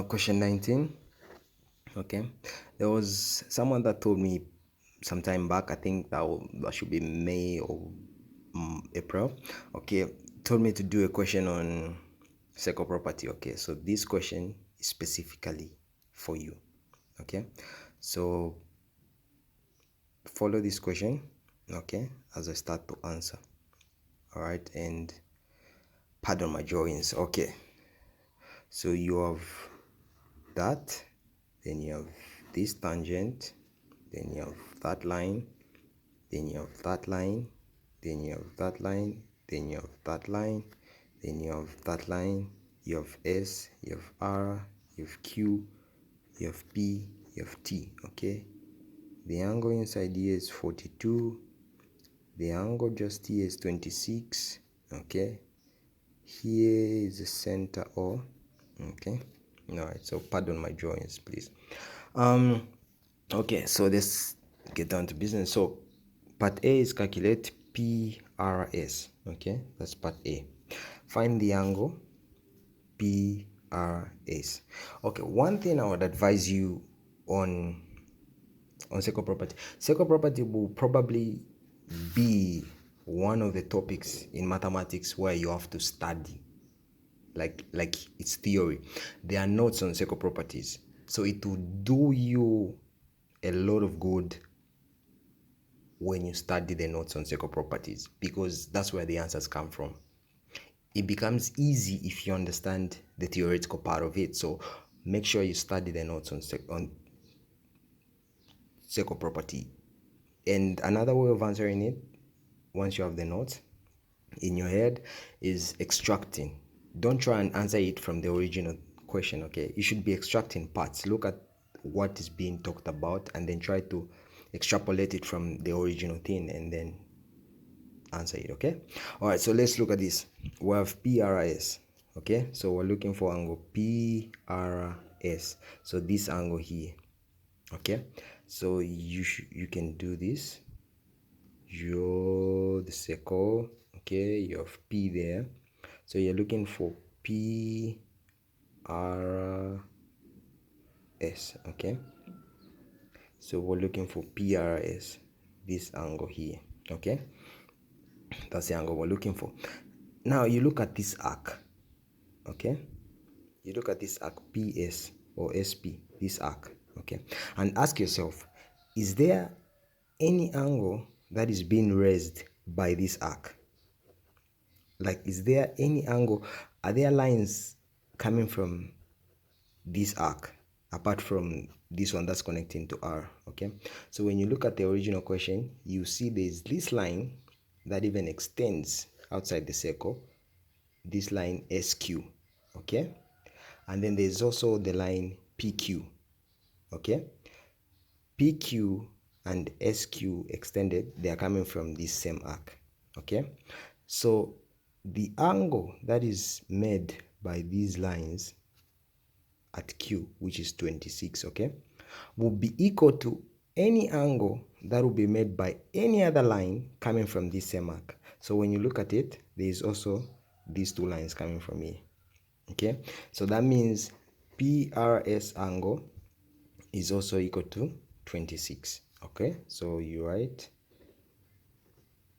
Question 19. Okay, there was someone that told me some time back, I think that should be May or April. Okay, told me to do a question on second property. Okay, so this question is specifically for you. Okay, so follow this question, okay, as I start to answer. All right, and pardon my drawings. Okay, so you have that, then you have this tangent, then you have that line, then you have that line, then you have that line, then you have that line, then you have that line, you have S, you have R, you have Q, you have P, you have T. Okay, the angle inside here is 42, the angle just here is 26. Okay, here is the center O. Okay, all right, so pardon my drawings, please. Okay, so let's get down to business. So part A is calculate PRS. Okay, that's part A. Find the angle PRS. Okay, one thing I would advise you on second property. Second property will probably be one of the topics in mathematics where you have to study. Like it's theory. There are notes on second properties, so it will do you a lot of good when you study the notes on second properties, because that's where the answers come from. It becomes easy if you understand the theoretical part of it. So make sure you study the notes on second property. And another way of answering it, once you have the notes in your head, is extracting. Don't try and answer it from the original question. Okay, you should be extracting parts. Look at what is being talked about and then try to extrapolate it from the original thing and then answer it. Okay, all right, so let's look at this. We have PRS. Okay, so we're looking for angle PRS, so this angle here. Okay, so you can do this. Draw the circle. Okay, you have P there, so you're looking for PRS. Okay, so we're looking for PRS, this angle here. Okay, that's the angle we're looking for. Now you look at this arc. Okay, you look at this arc PS or SP, this arc. Okay, and ask yourself, is there any angle that is being raised by this arc? Like, is there any angle? Are there lines coming from this arc apart from this one that's connecting to R? Okay, so when you look at the original question, you see there's this line that even extends outside the circle, this line SQ. Okay, and then there's also the line PQ. Okay, PQ and SQ extended, they are coming from this same arc. Okay, so the angle that is made by these lines at Q, which is 26, okay, will be equal to any angle that will be made by any other line coming from this same arc. So when you look at it, there is also these two lines coming from here. Okay, so that means PRS angle is also equal to 26. Okay, so you write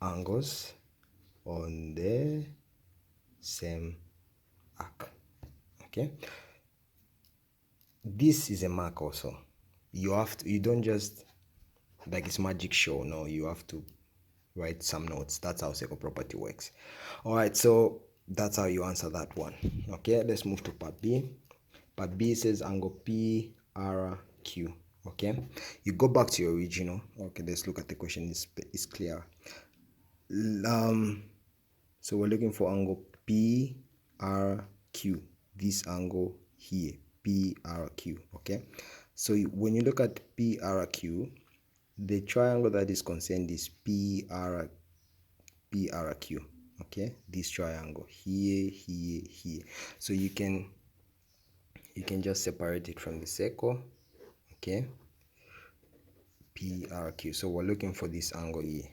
angles on the same arc. Okay, this is a mark also. You have to, you don't just like it's magic show. No, you have to write some notes. That's how second property works. All right, so that's how you answer that one. Okay, let's move to part B. Part B says angle PRQ. Okay, you go back to your original. Okay, let's look at the question. It's clear. So we're looking for angle PRQ, this angle here, PRQ. Okay, so when you look at PRQ, the triangle that is concerned is PRQ. Okay, this triangle here, here, here. So you can just separate it from the circle. Okay, PRQ. So we're looking for this angle here,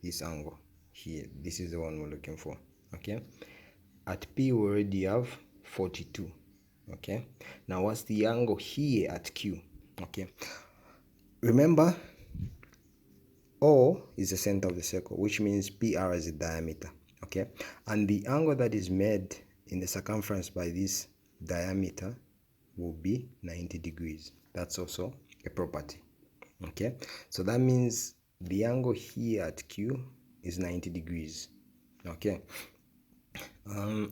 this angle here. This is the one we're looking for. Okay, at P we already have 42. Okay, now what's the angle here at Q? Okay, remember O is the center of the circle, which means PR is the diameter. Okay, and the angle that is made in the circumference by this diameter will be 90 degrees. That's also a property. Okay, so that means the angle here at Q is 90 degrees. Okay,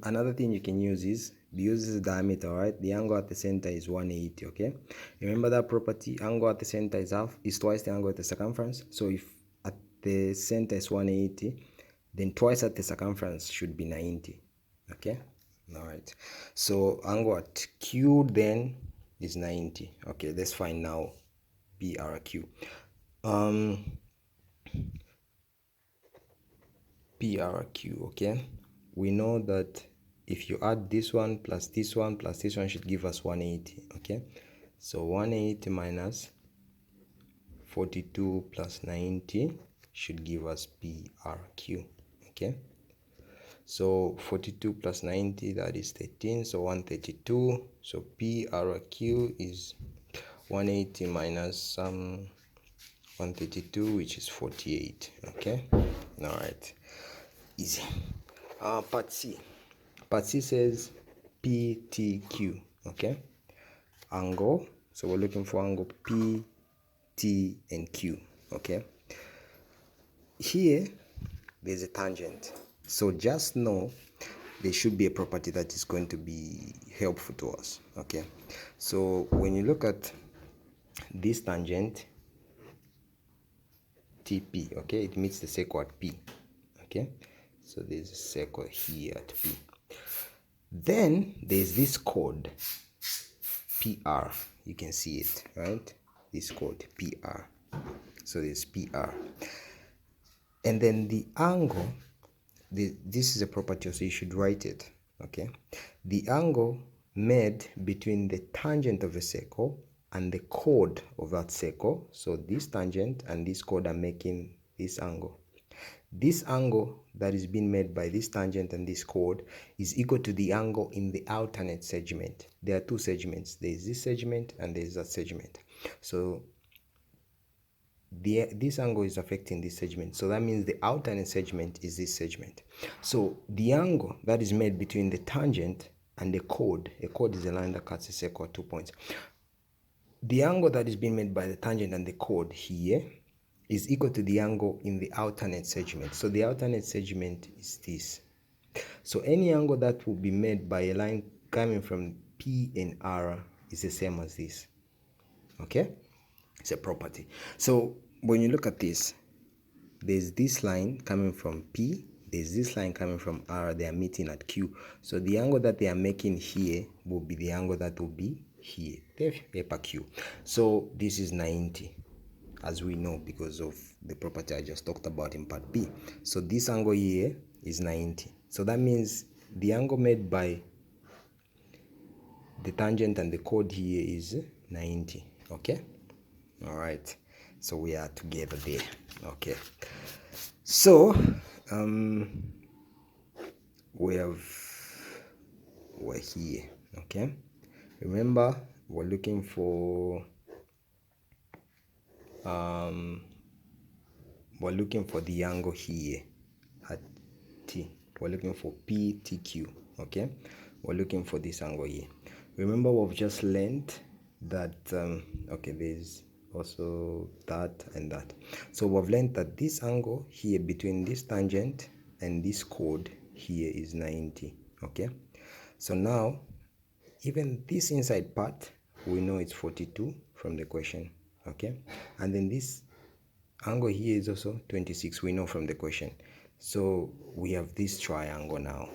another thing you can use is, because this is diameter, right? The angle at the center is 180. Okay, remember that property, angle at the center is twice the angle at the circumference. So if at the center is 180, then twice at the circumference should be 90. Okay, all right, so angle at Q then is 90. Okay, let's find now PRQ. PRQ, okay, we know that if you add this one plus this one plus this one should give us 180. Okay, so 180 minus 42 plus 90 should give us PRQ. Okay, so 42 plus 90, that is 13, so 132. So PRQ is 180 minus 132, which is 48. Okay, all right, easy. Part C. Part C says PTQ. Okay, angle. So we're looking for angle P, T, and Q. Okay, here there's a tangent. So just know there should be a property that is going to be helpful to us. Okay, so when you look at this tangent TP, okay, it meets the circle at P. Okay, so there's a circle here at P. Then there's this chord PR. You can see it, right? This chord PR. So there's PR. And then the angle, this is a property, so you should write it. Okay, the angle made between the tangent of a circle and the chord of that circle. So this tangent and this chord are making this angle. This angle that is being made by this tangent and this chord is equal to the angle in the alternate segment. There are two segments. There is this segment and there is that segment. So this angle is affecting this segment. So that means the alternate segment is this segment. So the angle that is made between the tangent and the chord, a chord is a line that cuts a circle at 2 points. The angle that is being made by the tangent and the chord here is equal to the angle in the alternate segment. So the alternate segment is this. So any angle that will be made by a line coming from P and R is the same as this. Okay, it's a property. So when you look at this, there's this line coming from P, there's this line coming from R, they are meeting at Q. So the angle that they are making here will be the angle that will be here, per Q. So this is 90, as we know, because of the property I just talked about in part B. So this angle here is 90. So that means the angle made by the tangent and the chord here is 90. Okay, all right, so we are together there. Okay, so we're here. Okay, remember we're looking for the angle here at T. We're looking for PTQ. Okay, we're looking for this angle here. Remember we've just learned that okay, there's also that and that. So we've learned that this angle here between this tangent and this chord here is 90. Okay, so now even this inside part we know it's 42 from the question. Okay, and then this angle here is also 26, we know from the question. So we have this triangle now,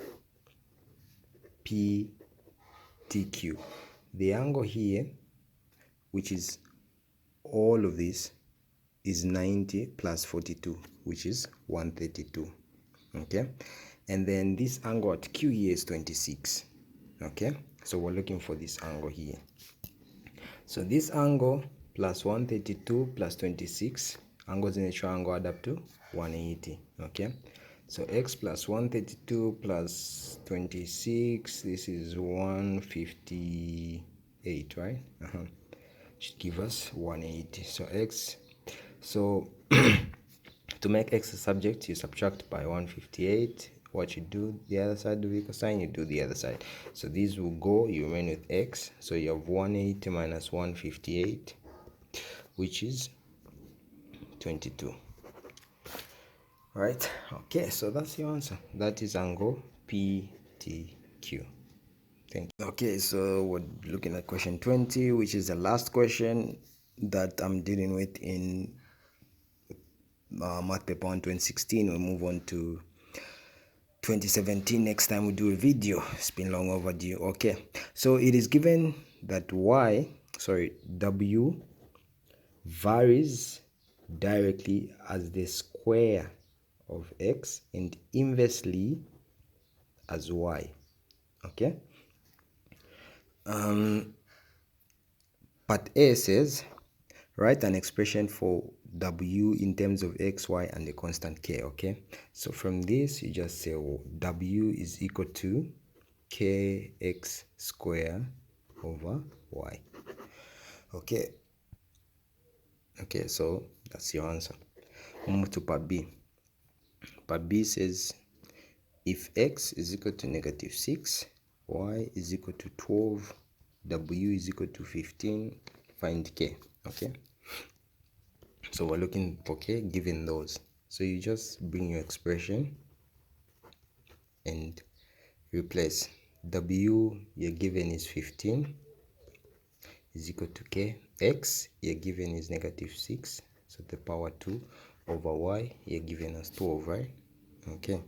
PTQ. The angle here, which is all of this, is 90 plus 42, which is 132. Okay, and then this angle at Q here is 26. Okay, so we're looking for this angle here. So this angle plus 132 plus 26, angles in a triangle add up to 180. Okay, So x plus 132 plus 26, this is 158, right? Should give us 180. So x, so to make x a subject, you subtract by 158. What you do the other side of equal sign, you do the other side. So these will go, you remain with x. So you have 180 minus 158, which is 22. Right? Okay, so that's your answer. That is angle PTQ. Thank you. Okay, so we're looking at question 20, which is the last question that I'm dealing with in math paper 1 2016. We'll move on to 2017 next time we do a video. It's been long overdue. Okay, so it is given that w varies directly as the square of x and inversely as y. Okay, part A says write an expression for w in terms of x, y, and the constant k. Okay, so from this you just say w is equal to kx square over y. Okay, so that's your answer. We'll move to part B. Part B says if x is equal to -6, y is equal to 12, w is equal to 15, find k. Okay, so we're looking for k given those. So you just bring your expression and replace. W you're given is 15 is equal to k. X you're given is -6, so the power 2 over y you're given as 12, right? Okay,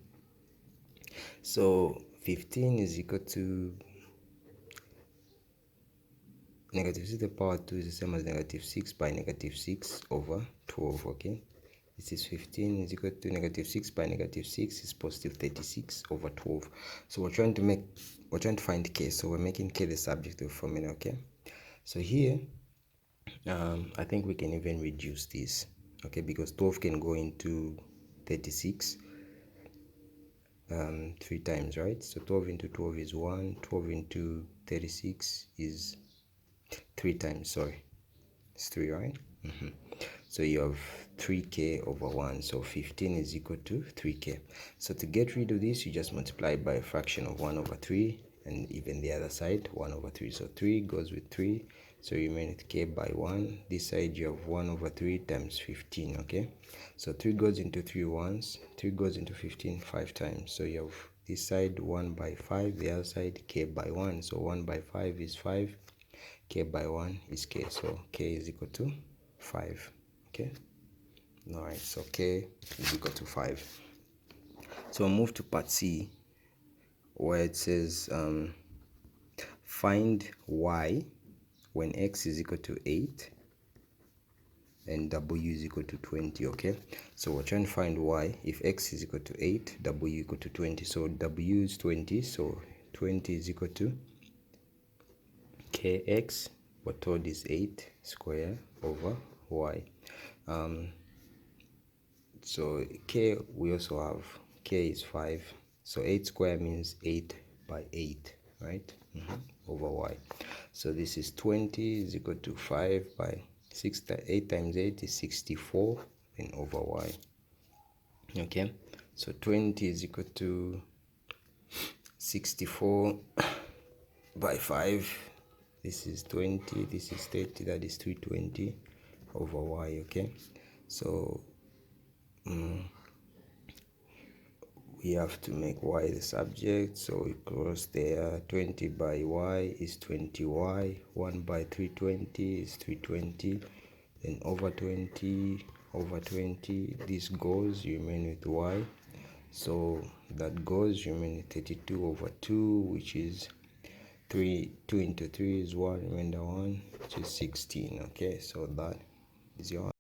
so 15 is equal to -6 to the power 2 is the same as -6 by -6 over 12. Okay, this is 15 is equal to -6 by -6 is positive 36 over 12. So we're trying to find k, so we're making k the subject of the formula. Okay, so here I think we can even reduce this, okay, because 12 can go into 36 3 times, right? So 12 into 12 is 1, 12 into 36 is 3 times, sorry, it's 3, right? So you have 3k over 1, so 15 is equal to 3k. So to get rid of this, you just multiply by a fraction of 1 over 3, and even the other side 1 over 3. So 3 goes with 3, so you remain with k by 1. This side you have 1 over 3 times 15. Okay, so 3 goes into 3 once, 3 goes into 15 5 times, so you have this side 1 by 5, the other side k by 1. So 1 by 5 is 5, k by 1 is k, so k is equal to 5. Okay, all right, so k is equal to 5. So we'll move to part C, where it says find y when x is equal to 8 and w is equal to 20. Okay, so we're trying to find y if x is equal to 8, w equal to 20. So w is 20, so 20 is equal to kx, we're told is 8 square over y. So k, we also have k is 5, so 8 square means 8 by 8, right? Over y. So this is 20 is equal to 5 by 6. 8 times 8 is 64, and over y. Okay, so 20 is equal to 64 by 5. This is 20, this is 30, that is 320 over y. Okay, so we have to make y the subject, so it goes there. 20 by y is 20y, 1 by 320 is 320, then over 20 over 20, this goes, you remain with y, so that goes, you remain with 32 over 2, which is 2 into 3 is 1, remainder 1, which is 16. Okay, so that is your